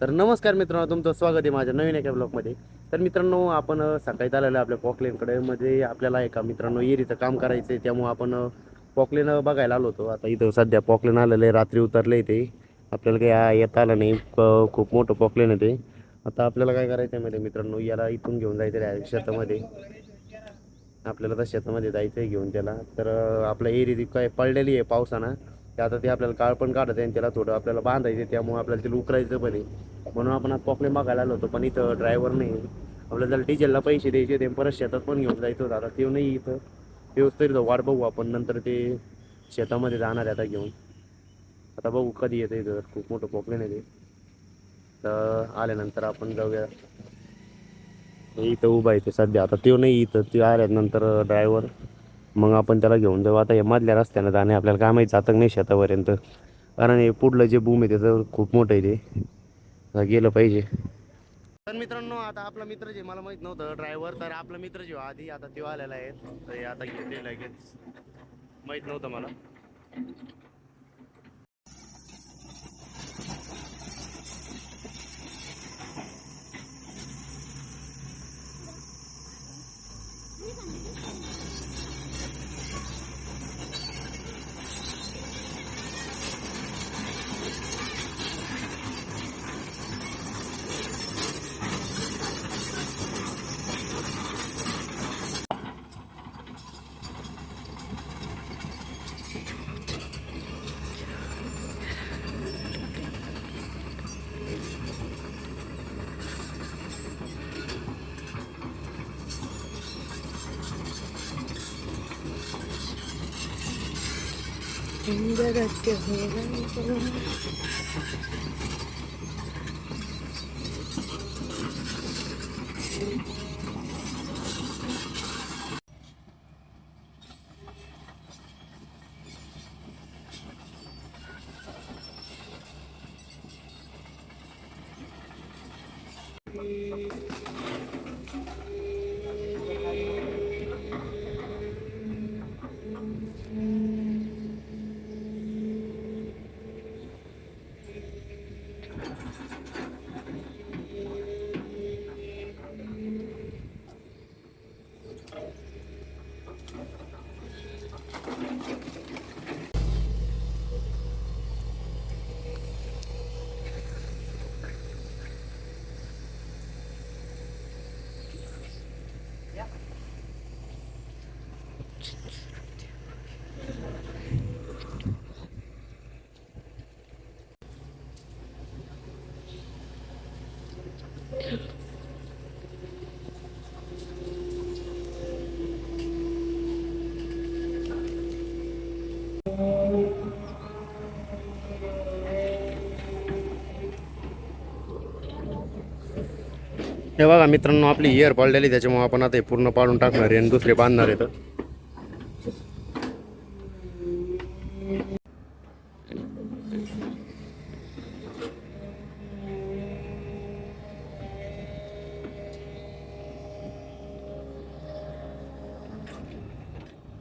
तर नमस्कार मित्रांनो, तुमचं स्वागत आहे माझ्या नवीन एका ब्लॉगमध्ये. तर मित्रांनो, आपण सकाळी आलेलो आपल्या पॉकलेनकडे. म्हणजे आपल्याला एका मित्रांनो एरीचं काम करायचं आहे, त्यामुळे आपण पॉकलेन बघायला आलो होतो. आता इथं सध्या पॉकलेन आलेलं आहे, रात्री उतरले ते. आपल्याला काही येता आलं नाही. खूप मोठं पॉकलेन आहे ते. आता आपल्याला काय करायचं आहे म्हणजे मित्रांनो, याला इथून घेऊन जायचं आहे शेतामध्ये. आपल्याला तर शेतामध्ये जायचं आहे घेऊन त्याला. तर आपल्या एरी काय पडलेली आहे पावसानं. ते आता ते आपल्याला काळ पण काढत आहे आणि त्याला थोडं आपल्याला बांधायचं आहे, त्यामुळे आपल्याला ते उकरायचं पण आहे. म्हणून आपण आज पॉकलेन बघायला आलो होतो, पण इथं ड्रायव्हर नाही. आपल्याला त्याला डिझेलला पैसे द्यायचे ते, परत शेतात पण घेऊन जायचं होतं. आता ते नाही इथं. ते तरी वाट बघू आपण, नंतर ते शेतामध्ये जाणार आहे आता घेऊन. आता बघू कधी येतं इथं. खूप मोठं पॉकलेन आहे ते. तर आल्यानंतर आपण जाऊया. इथं उभा आहे ते सध्या. आता ते नाही इथं, ते आल्यानंतर ड्रायव्हर मग आपण त्याला घेऊन जाऊ. आता हे मधल्या रस्त्यानं जाणे आपल्याला काय माहिती जातं नाही शेतापर्यंत, कारण हे पुढलं जे बूम आहे त्याचं खूप मोठं आहे ते. आता गेलं पाहिजे. तर मित्रांनो, आता आपला मित्र जे मला माहित नव्हतं ड्रायव्हर, तर आपला मित्र जे आधी आता तो आलेला आहे. तर हे आता घेते लगेच, माहित नव्हतं मला. हे बघा मित्रांनो, आपली इयर पडलेली, त्याच्यामुळे आपण आता हे पूर्ण पाडून टाकणार आहे आणि दुसरे बांधणार आहेत.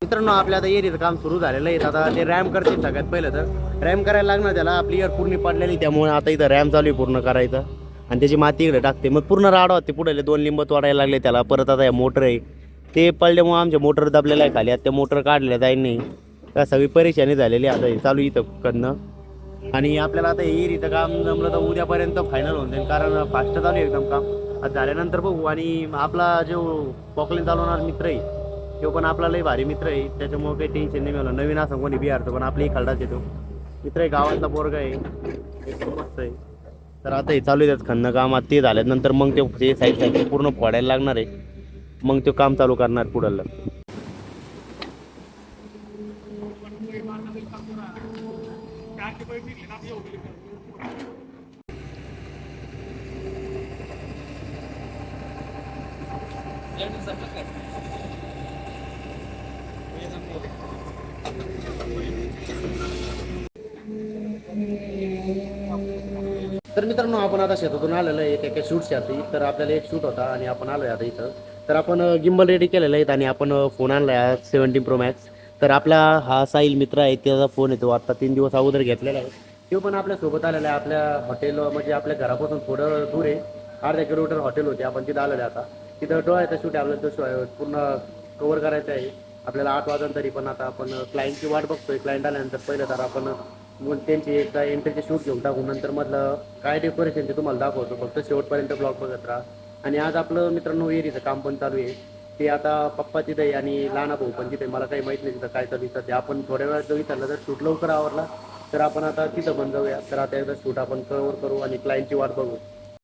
मित्रांनो, आपल्या आता एरीचं काम सुरू झालेलं आहे. आता ते रॅम करतील सगळ्यात पहिलं. तर रॅम करायला लागणार त्याला. आपली इयर पूर्ण पडलेली, त्यामुळे आता इथं रॅम चालू आहे पूर्ण करायचं. आणि त्याची माती इकडे टाकते, मग पूर्ण राडा होते. पुढे 2 लिंब तोडायला लागले त्याला. परत आता मोटर आहे, ते पडल्यामुळे आमच्या मोटर दबलेला आहे खाली. आता त्या मोटर काढल्या जाईल नाही, का सगळी परेशानी झालेली. आता हे चालू इथं कडनं. आणि आपल्याला आता एरीचं काम जमलं तर उद्यापर्यंत फायनल होऊन जाईल, कारण फास्ट चालू आहे एकदम काम. आता झाल्यानंतर बघू. आणि आपला जो पॉकलेन चालवणार मित्र आहे, तो पण आपला लय भारी मित्र आहे, त्याच्यामुळे काही टेन्शन नाही मिळालं. नवीन असं कोणी बिहारचं, पण आपली खलडाच येतो मित्र आहे, गावातला पोरगा आहे, एकदम मस्त आहे. तर आता हे चालू आहे त्यात खणणं काम. आता ते झाल्यानंतर मग ते साईड पूर्ण फोडायला लागणार आहे. मग ते काम चालू करणार पुढलं. तर मित्रांनो, आपण आता शेतातून आलेलं आहे एका शूटसाठी. तर आपल्याला एक शूट होता आणि आपण आलो आहे आता इथं. तर आपण गिम्बल रेडी केलेलं आहे आणि आपण फोन आणला आहे 17 Pro Max. तर आपला हा साहिल मित्र आहे, त्याचा फोन येतो आता 3 दिवस अगोदर घेतलेला आहे. तो पण आपल्या सोबत आलेला आहे. आपल्या हॉटेल म्हणजे आपल्या घरापासून थोडं दूर आहे. अर्धा किलोमीटर हॉटेल होते. आपण तिथं आलेलो आहे आता. तिथं डोळ्याचा शूट आहे आपल्याला, तो पूर्ण कव्हर करायचा आहे. आपल्याला 8 वाजून तरी पण आता आपण क्लायंटची वाट बघतोय. क्लायंट आल्यानंतर पहिलं तर आपण मग त्यांची एकदा एंट्रीचे शूट घेऊन टाकू. नंतर मधलं काय डेकोरेशन ते तुम्हाला दाखवतो. फक्त शेवटपर्यंत ब्लॉग बघत राहा. आणि आज आपलं मित्रांनो एरीचं काम पण चालू आहे. ते आता पप्पा तिथे आहे आणि लहाना भाऊ पण तिथे. मला काही माहीत नाही तिथं काय चालू आहे. सध्या आपण थोड्या वेळात जर विचारलं तर शूट लवकर आवरला तर आपण आता तिथं पण जाऊया. तर आता एकदा शूट आपण कव्हर करू आणि क्लायंटची वाट बघू.